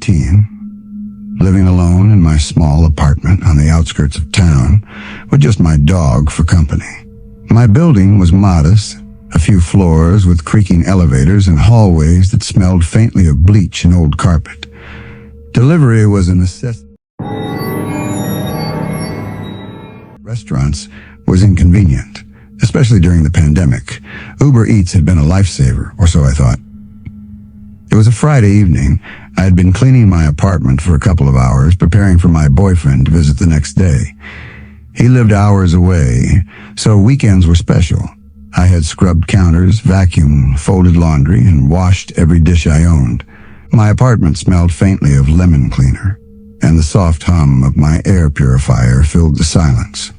19, living alone in my small apartment on the outskirts of town, with just my dog for company. My building was modest, a few floors with creaking elevators and hallways that smelled faintly of bleach and old carpet. Delivery was a necessity. Restaurants was inconvenient, especially during the pandemic. Uber Eats had been a lifesaver, or so I thought. It was a Friday evening. I had been cleaning my apartment for a couple of hours, preparing for my boyfriend to visit the next day. He lived hours away, so weekends were special. I had scrubbed counters, vacuumed, folded laundry, and washed every dish I owned. My apartment smelled faintly of lemon cleaner, and the soft hum of my air purifier filled the silence.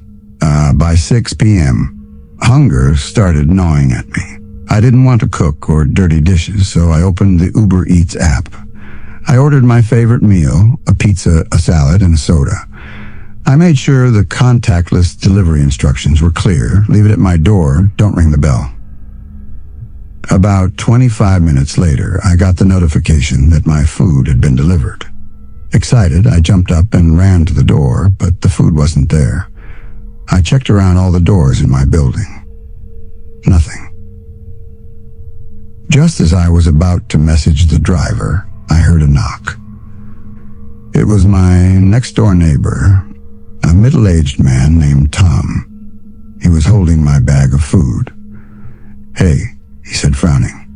By 6 p.m., hunger started gnawing at me. I didn't want to cook or dirty dishes, so I opened the Uber Eats app. I ordered my favorite meal, a pizza, a salad, and a soda. I made sure the contactless delivery instructions were clear. Leave it at my door, don't ring the bell. About 25 minutes later, I got the notification that my food had been delivered. Excited, I jumped up and ran to the door, but the food wasn't there. I checked around all the doors in my building. Nothing. Just as I was about to message the driver, I heard a knock. It was my next-door neighbor, a middle-aged man named Tom. He was holding my bag of food. "Hey," he said, frowning.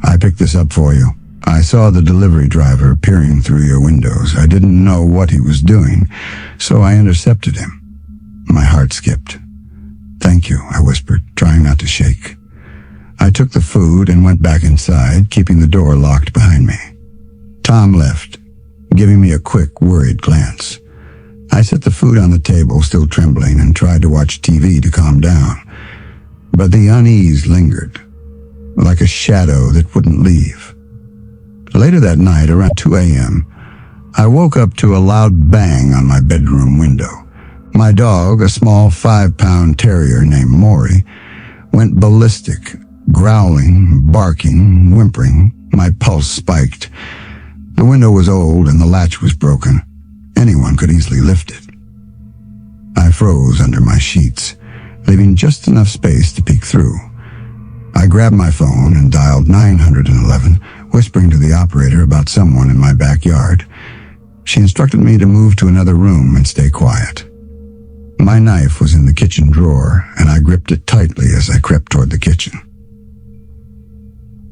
"I picked this up for you. I saw the delivery driver peering through your windows. I didn't know what he was doing, so I intercepted him." My heart skipped. "Thank you," I whispered, trying not to shake. I took the food and went back inside, keeping the door locked behind me. Tom left, giving me a quick, worried glance. I set the food on the table, still trembling, and tried to watch TV to calm down. But the unease lingered, like a shadow that wouldn't leave. Later that night, around 2 a.m., I woke up to a loud bang on my bedroom window. My dog, a small 5-pound terrier named Maury, went ballistic, growling, barking, whimpering. My pulse spiked. The window was old and the latch was broken. Anyone could easily lift it. I froze under my sheets, leaving just enough space to peek through. I grabbed my phone and dialed 911, whispering to the operator about someone in my backyard. She instructed me to move to another room and stay quiet. My knife was in the kitchen drawer, and I gripped it tightly as I crept toward the kitchen.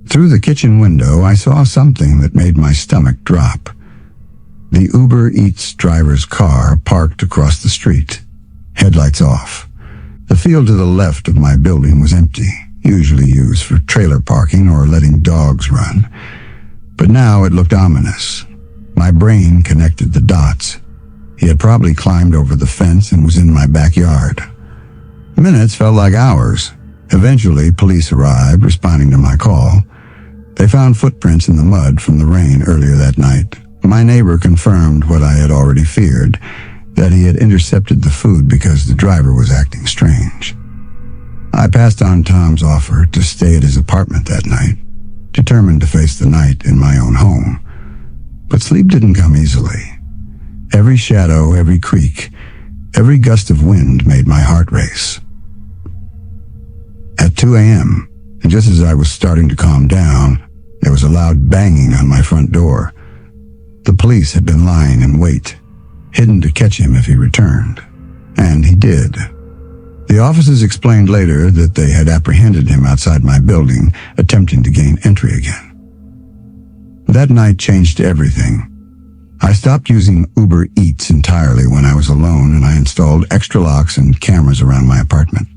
Through the kitchen window, I saw something that made my stomach drop. The Uber Eats driver's car parked across the street, headlights off. The field to the left of my building was empty, usually used for trailer parking or letting dogs run. But now it looked ominous. My brain connected the dots. He had probably climbed over the fence and was in my backyard. Minutes felt like hours. Eventually, police arrived, responding to my call. They found footprints in the mud from the rain earlier that night. My neighbor confirmed what I had already feared, that he had intercepted the food because the driver was acting strange. I passed on Tom's offer to stay at his apartment that night, determined to face the night in my own home. But sleep didn't come easily. Every shadow, every creak, every gust of wind made my heart race. At 2 a.m., and just as I was starting to calm down, there was a loud banging on my front door. The police had been lying in wait, hidden to catch him if he returned. And he did. The officers explained later that they had apprehended him outside my building, attempting to gain entry again. That night changed everything. I stopped using Uber Eats entirely when I was alone, and I installed extra locks and cameras around my apartment.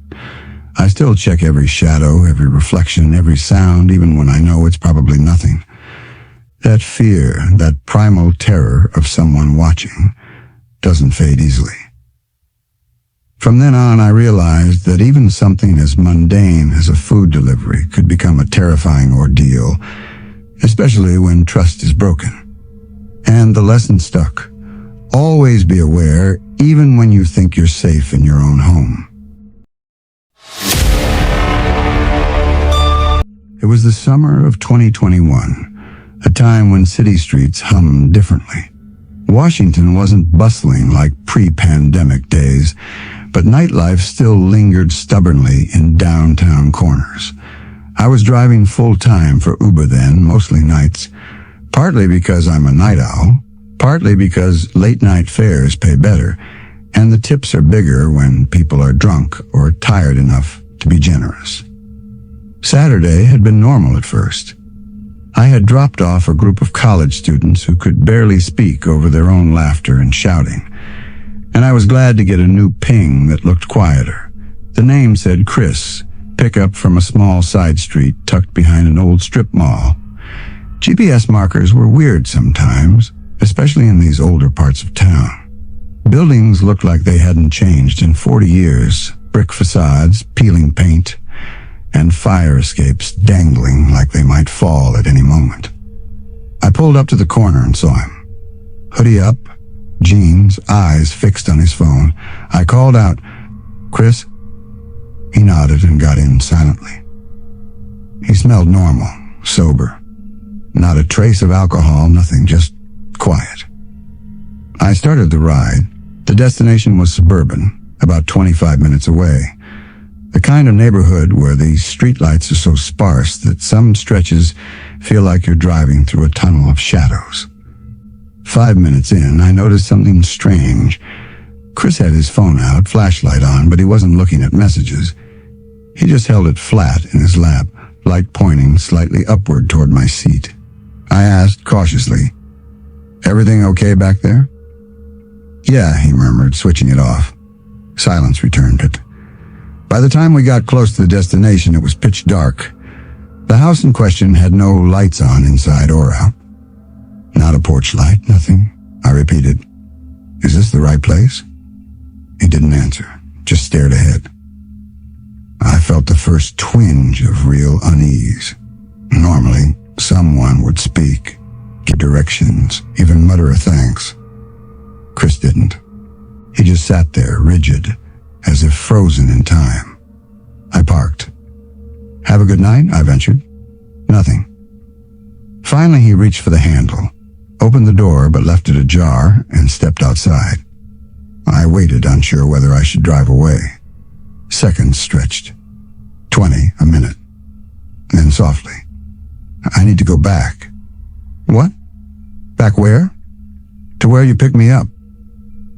I still check every shadow, every reflection, every sound, even when I know it's probably nothing. That fear, that primal terror of someone watching, doesn't fade easily. From then on, I realized that even something as mundane as a food delivery could become a terrifying ordeal, especially when trust is broken. And the lesson stuck. Always be aware, even when you think you're safe in your own home. It was the summer of 2021. a time when city streets hummed differently. Washington wasn't bustling like pre-pandemic days, but nightlife still lingered stubbornly in downtown corners. I was driving full-time for Uber then, mostly nights, partly because I'm a night owl, partly because late-night fares pay better, and the tips are bigger when people are drunk or tired enough to be generous. Saturday had been normal at first. I had dropped off a group of college students who could barely speak over their own laughter and shouting, and I was glad to get a new ping that looked quieter. The name said Chris, pickup from a small side street tucked behind an old strip mall. GPS markers were weird sometimes, especially in these older parts of town. Buildings looked like they hadn't changed in 40 years, brick facades, peeling paint, and fire escapes dangling like they might fall at any moment. I pulled up to the corner and saw him. Hoodie up, jeans, eyes fixed on his phone. I called out, "Chris?" He nodded and got in silently. He smelled normal, sober. Not a trace of alcohol, nothing, just quiet. I started the ride. The destination was suburban, about 25 minutes away. The kind of neighborhood where the streetlights are so sparse that some stretches feel like you're driving through a tunnel of shadows. 5 minutes in, I noticed something strange. Chris had his phone out, flashlight on, but he wasn't looking at messages. He just held it flat in his lap, light pointing slightly upward toward my seat. I asked cautiously, "Everything okay back there?" "Yeah," he murmured, switching it off. Silence returned it. By the time we got close to the destination, it was pitch dark. The house in question had no lights on inside or out. "Not a porch light, nothing," I repeated. "Is this the right place?" He didn't answer, just stared ahead. I felt the first twinge of real unease. Normally, someone would speak, give directions, even mutter a thanks. Chris didn't. He just sat there, rigid, as if frozen in time. I parked. "Have a good night?" I ventured. Nothing. Finally, he reached for the handle, opened the door but left it ajar, and stepped outside. I waited, unsure whether I should drive away. Seconds stretched. 20, a minute. Then softly, "I need to go back." "What? Back where?" "To where you picked me up."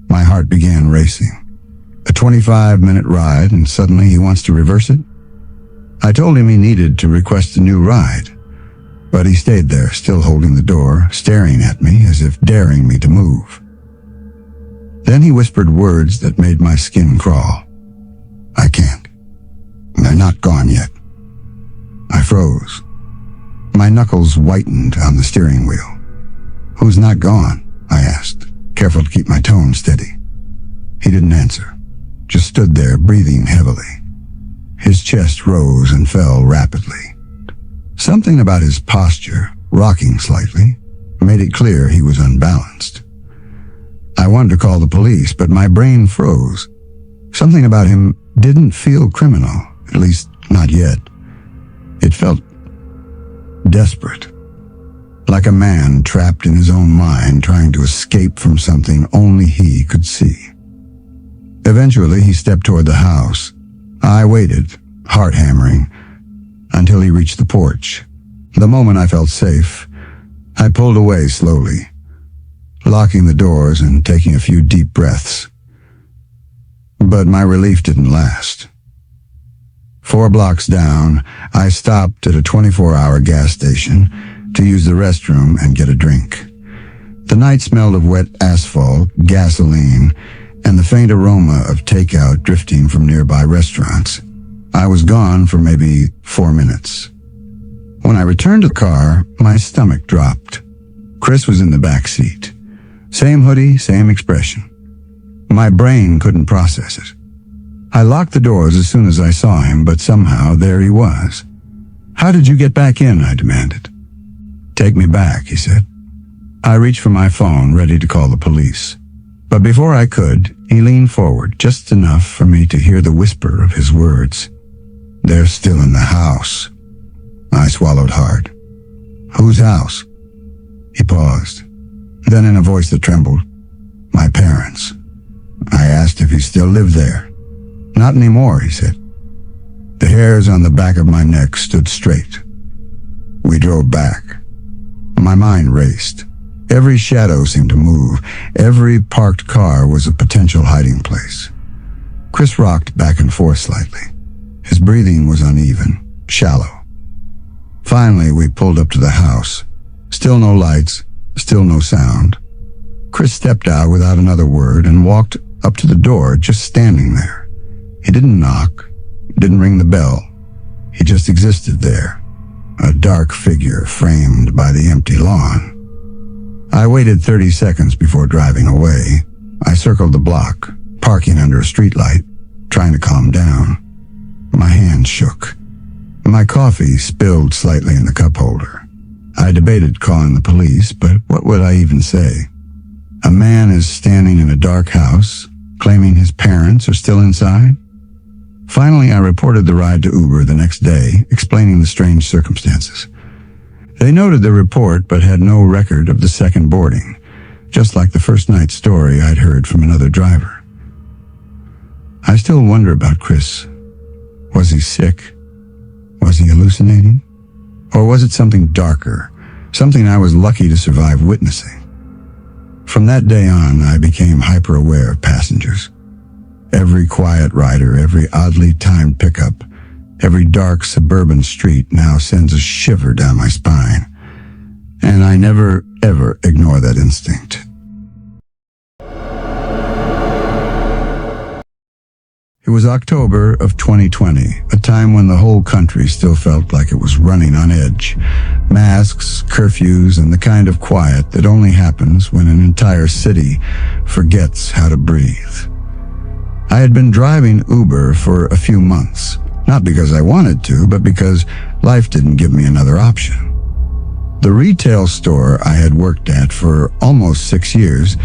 My heart began racing. A 25-minute ride, and suddenly he wants to reverse it? I told him he needed to request a new ride, but he stayed there, still holding the door, staring at me as if daring me to move. Then he whispered words that made my skin crawl. "I can't. They're not gone yet." I froze. My knuckles whitened on the steering wheel. "Who's not gone?" I asked, careful to keep my tone steady. He didn't answer, just stood there breathing heavily. His chest rose and fell rapidly. Something about his posture, rocking slightly, made it clear he was unbalanced. I wanted to call the police, but my brain froze. Something about him didn't feel criminal, at least not yet. It felt desperate, like a man trapped in his own mind trying to escape from something only he could see. Eventually, he stepped toward the house. I waited, heart hammering, until he reached the porch. The moment I felt safe, I pulled away slowly, locking the doors and taking a few deep breaths. But my relief didn't last. 4 blocks down, I stopped at a 24-hour gas station to use the restroom and get a drink. The night smelled of wet asphalt, gasoline, and the faint aroma of takeout drifting from nearby restaurants. I was gone for maybe 4 minutes. When I returned to the car, my stomach dropped. Chris was in the back seat. Same hoodie, same expression. My brain couldn't process it. I locked the doors as soon as I saw him, but somehow there he was. "How did you get back in?" I demanded. "Take me back," he said. I reached for my phone, ready to call the police. But before I could, he leaned forward, just enough for me to hear the whisper of his words. "They're still in the house." I swallowed hard. "Whose house?" He paused. Then in a voice that trembled, "My parents." I asked if he still lived there. "Not anymore," he said. The hairs on the back of my neck stood straight. We drove back. My mind raced. Every shadow seemed to move. Every parked car was a potential hiding place. Chris rocked back and forth slightly. His breathing was uneven, shallow. Finally, we pulled up to the house. Still no lights, still no sound. Chris stepped out without another word and walked up to the door, just standing there. He didn't knock, didn't ring the bell. He just existed there, a dark figure framed by the empty lawn. I waited 30 seconds before driving away. I circled the block, parking under a streetlight, trying to calm down. My hands shook. My coffee spilled slightly in the cup holder. I debated calling the police, but what would I even say? A man is standing in a dark house, claiming his parents are still inside? Finally, I reported the ride to Uber the next day, explaining the strange circumstances. They noted the report but had no record of the second boarding, just like the first night story I'd heard from another driver. I still wonder about Chris. Was he sick? Was he hallucinating? Or was it something darker, something I was lucky to survive witnessing? From that day on, I became hyper-aware of passengers. Every quiet rider, every oddly timed pickup, every dark suburban street now sends a shiver down my spine. And I never, ever ignore that instinct. It was October of 2020, a time when the whole country still felt like it was running on edge. Masks, curfews, and the kind of quiet that only happens when an entire city forgets how to breathe. I had been driving Uber for a few months, not because I wanted to, but because life didn't give me another option. The retail store I had worked at for almost 6 years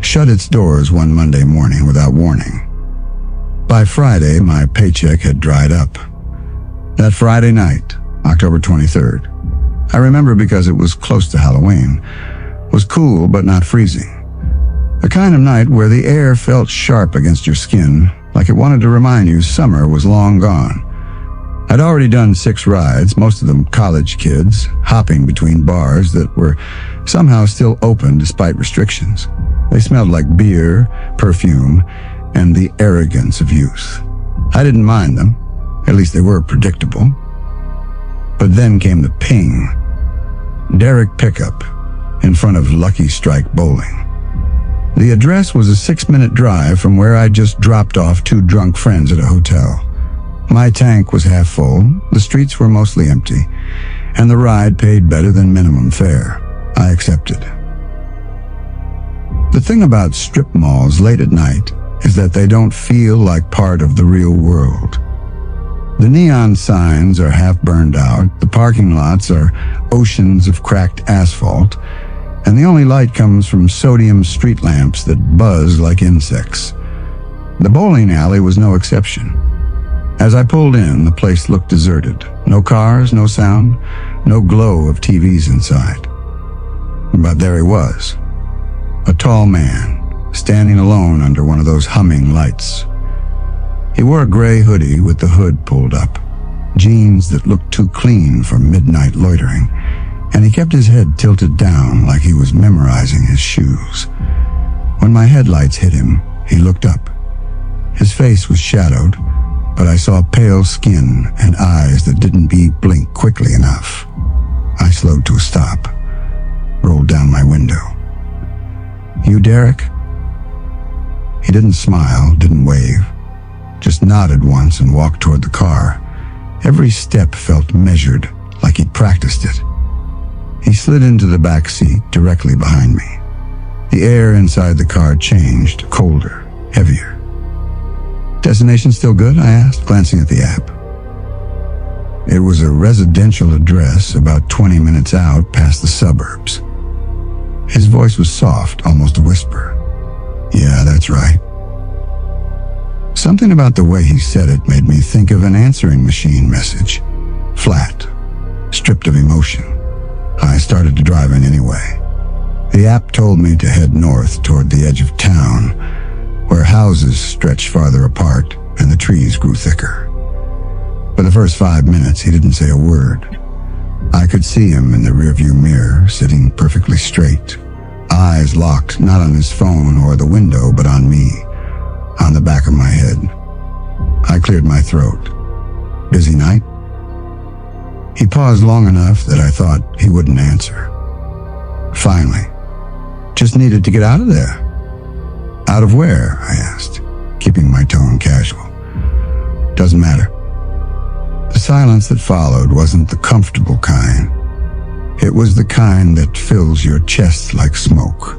shut its doors one Monday morning without warning. By Friday, my paycheck had dried up. That Friday night, October 23rd, I remember because it was close to Halloween, was cool but not freezing. The kind of night where the air felt sharp against your skin, like it wanted to remind you summer was long gone. I'd already done 6 rides, most of them college kids, hopping between bars that were somehow still open despite restrictions. They smelled like beer, perfume, and the arrogance of youth. I didn't mind them. At least they were predictable. But then came the ping. Derek pickup in front of Lucky Strike Bowling. The address was a 6-minute drive from where I just dropped off 2 drunk friends at a hotel. My tank was half full, the streets were mostly empty, and the ride paid better than minimum fare. I accepted. The thing about strip malls late at night is that they don't feel like part of the real world. The neon signs are half burned out, the parking lots are oceans of cracked asphalt, and the only light comes from sodium street lamps that buzz like insects. The bowling alley was no exception. As I pulled in, the place looked deserted. No cars, no sound, no glow of TVs inside. But there he was, a tall man, standing alone under one of those humming lights. He wore a gray hoodie with the hood pulled up, jeans that looked too clean for midnight loitering, and he kept his head tilted down like he was memorizing his shoes. When my headlights hit him, he looked up. His face was shadowed, but I saw pale skin and eyes that didn't blink quickly enough. I slowed to a stop, rolled down my window. "You, Derek?" He didn't smile, didn't wave, just nodded once and walked toward the car. Every step felt measured, like he'd practiced it. He slid into the back seat directly behind me. The air inside the car changed, colder, heavier. "Destination still good?" I asked, glancing at the app. It was a residential address about 20 minutes out past the suburbs. His voice was soft, almost a whisper. "Yeah, that's right." Something about the way he said it made me think of an answering machine message. Flat, stripped of emotion. I started to drive in anyway. The app told me to head north toward the edge of town, where houses stretched farther apart and the trees grew thicker. For the first 5 minutes, he didn't say a word. I could see him in the rearview mirror, sitting perfectly straight, eyes locked not on his phone or the window, but on me, on the back of my head. I cleared my throat. Busy night? He paused long enough that I thought he wouldn't answer. Finally, just needed to get out of there. Out of where? I asked, keeping my tone casual. Doesn't matter. The silence that followed wasn't the comfortable kind. It was the kind that fills your chest like smoke.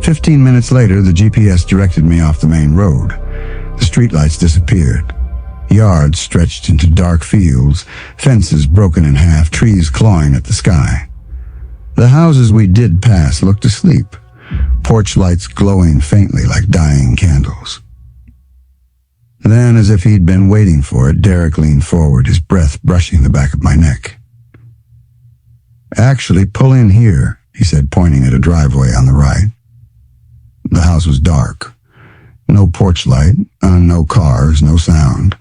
15 minutes later, the GPS directed me off the main road. The streetlights disappeared. Yards stretched into dark fields, fences broken in half, trees clawing at the sky. The houses we did pass looked asleep, porch lights glowing faintly like dying candles. Then, as if he'd been waiting for it, Derek leaned forward, his breath brushing the back of my neck. "Actually, pull in here," he said, pointing at a driveway on the right. The house was dark. No porch light, no cars, no sound.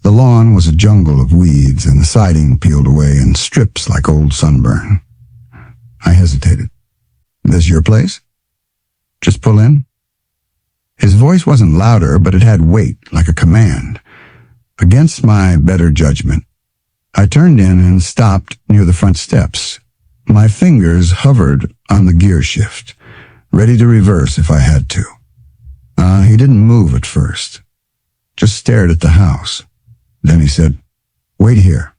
The lawn was a jungle of weeds, and the siding peeled away in strips like old sunburn. I hesitated. "This your place? Just pull in?" His voice wasn't louder, but it had weight, like a command. Against my better judgment, I turned in and stopped near the front steps. My fingers hovered on the gear shift, ready to reverse if I had to. He didn't move at first, just stared at the house. Then he said, "Wait here."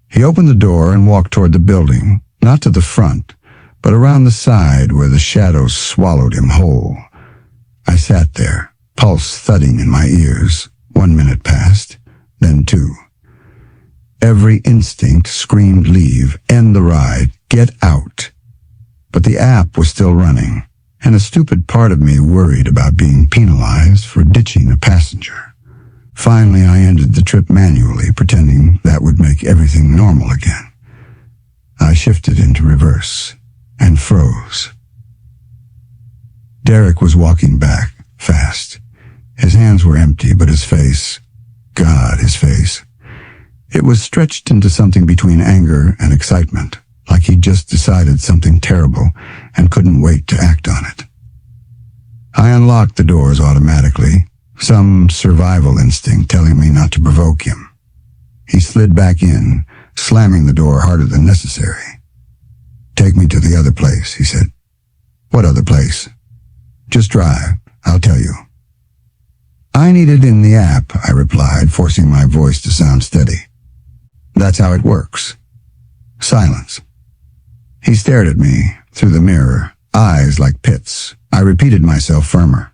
He opened the door and walked toward the building, not to the front, but around the side where the shadows swallowed him whole. I sat there, pulse thudding in my ears. 1 minute passed, then 2. Every instinct screamed leave, end the ride, get out. But the app was still running, and a stupid part of me worried about being penalized for ditching a passenger. Finally, I ended the trip manually, pretending that would make everything normal again. I shifted into reverse and froze. Derek was walking back, fast. His hands were empty, but his face, God, his face. It was stretched into something between anger and excitement, like he'd just decided something terrible and couldn't wait to act on it. I unlocked the doors automatically, some survival instinct telling me not to provoke him. He slid back in, slamming the door harder than necessary. "Take me to the other place," he said. "What other place?" "Just drive, I'll tell you." "I need it in the app," I replied, forcing my voice to sound steady. "That's how it works." Silence. He stared at me through the mirror, eyes like pits. I repeated myself firmer.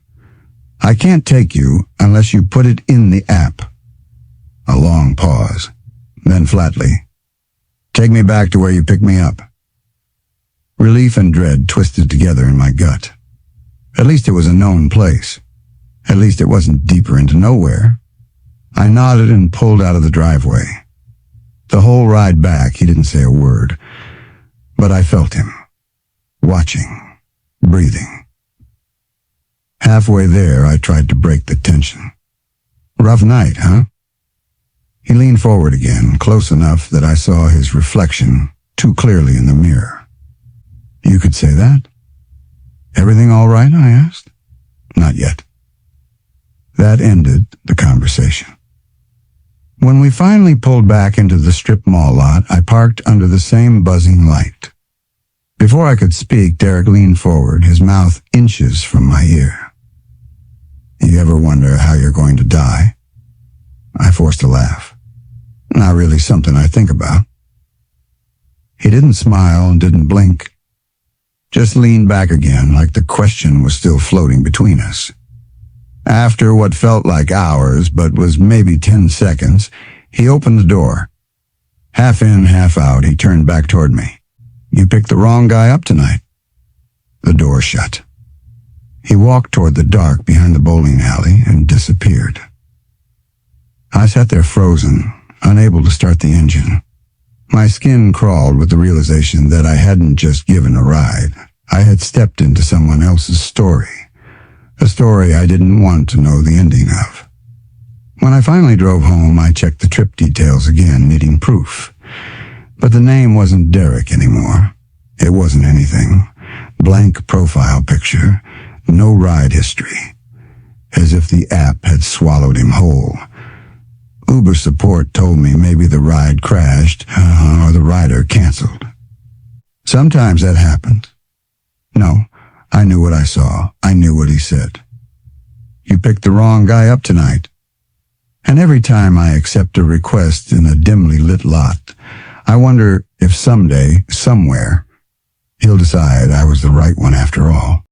"I can't take you unless you put it in the app." A long pause. Then flatly, "Take me back to where you picked me up." Relief and dread twisted together in my gut. At least it was a known place. At least it wasn't deeper into nowhere. I nodded and pulled out of the driveway. The whole ride back, he didn't say a word, but I felt him, watching, breathing. Halfway there, I tried to break the tension. "Rough night, huh?" He leaned forward again, close enough that I saw his reflection too clearly in the mirror. "You could say that?" "Everything all right?" I asked. "Not yet." That ended the conversation. When we finally pulled back into the strip mall lot, I parked under the same buzzing light. Before I could speak, Derek leaned forward, his mouth inches from my ear. "You ever wonder how you're going to die?" I forced a laugh. "Not really something I think about." He didn't smile and didn't blink. Just leaned back again, like the question was still floating between us. After what felt like hours, but was maybe 10 seconds, he opened the door. Half in, half out, he turned back toward me. "You picked the wrong guy up tonight." The door shut. He walked toward the dark behind the bowling alley and disappeared. I sat there frozen, unable to start the engine. My skin crawled with the realization that I hadn't just given a ride. I had stepped into someone else's story. A story I didn't want to know the ending of. When I finally drove home, I checked the trip details again, needing proof. But the name wasn't Derek anymore. It wasn't anything. Blank profile picture. No ride history. As if the app had swallowed him whole. Uber support told me maybe the ride crashed or the rider canceled. Sometimes that happened. No, I knew what I saw. I knew what he said. You picked the wrong guy up tonight. And every time I accept a request in a dimly lit lot, I wonder if someday, somewhere, he'll decide I was the right one after all.